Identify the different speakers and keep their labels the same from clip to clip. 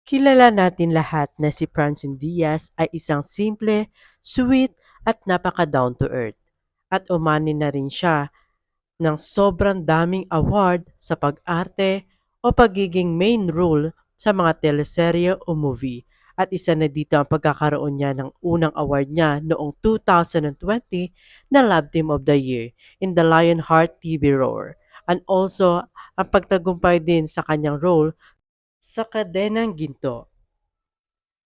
Speaker 1: Kilala natin lahat na si Francine Diaz ay isang simple, sweet at napaka-down to earth. At umani na rin siya ng sobrang daming award sa pag-arte o pagiging main role sa mga teleserye o movie. At isa na dito ang pagkakaroon niya ng unang award niya noong 2020 na Love Team of the Year in the Lionheart TV Roar. And also, ang pagtagumpay din sa kanyang role sa Kadenang Ginto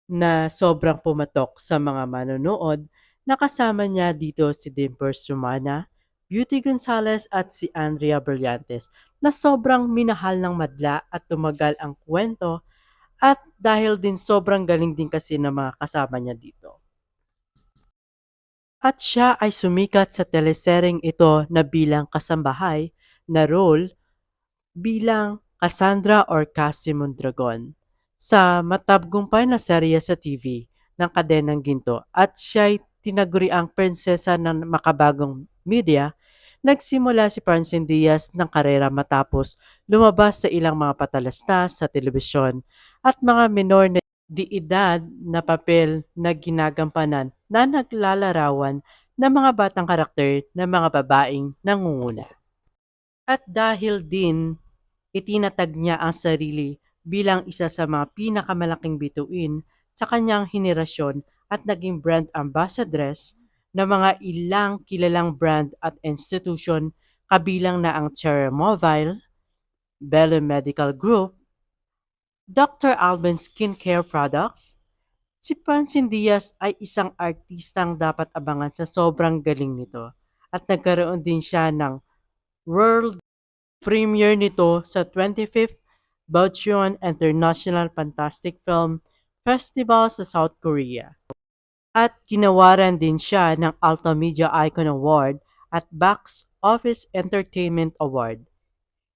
Speaker 1: na sobrang pumatok sa mga manonood na kasama niya dito si Dimple Sumana, Beauty Gonzalez at si Andrea Brillantes na sobrang minahal ng madla at tumagal ang kwento at dahil din sobrang galing din kasi ng mga kasama niya dito. At siya ay sumikat sa telesereng ito na bilang kasambahay na role bilang Cassandra or Cassie Mondragon sa matagpumpay na serye sa TV ng Kadenang Ginto at siya'y tinaguriang prinsesa ng makabagong media. Nagsimula si Francine Diaz ng karera matapos lumabas sa ilang mga patalastas sa telebisyon at mga minor na di-edad na papel na ginagampanan na naglalarawan ng mga batang karakter ng mga babaeng nangunguna. At dahil din itinatag niya ang sarili bilang isa sa mga pinakamalaking bituin sa kanyang henerasyon at naging brand ambassadress ng mga ilang kilalang brand at institution kabilang na ang Cherry Mobile, Belle Medical Group, Dr. Alban Skincare Products. Si Francine Diaz ay isang artistang dapat abangan sa sobrang galing nito at nagkaroon din siya ng world premiere nito sa 25th Bucheon International Fantastic Film Festival sa South Korea. At ginawaran din siya ng Alta Media Icon Award at Box Office Entertainment Award.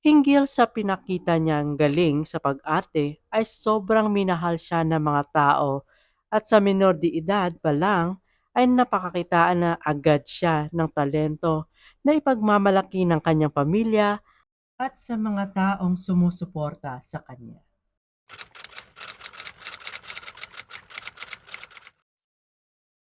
Speaker 1: Hinggil sa pinakita niyang galing sa pag-arte ay sobrang minahal siya ng mga tao at sa menor de edad pa lang ay napakakitaan na agad siya ng talento na ipagmamalaki ng kanyang pamilya at sa mga taong sumusuporta sa kanya.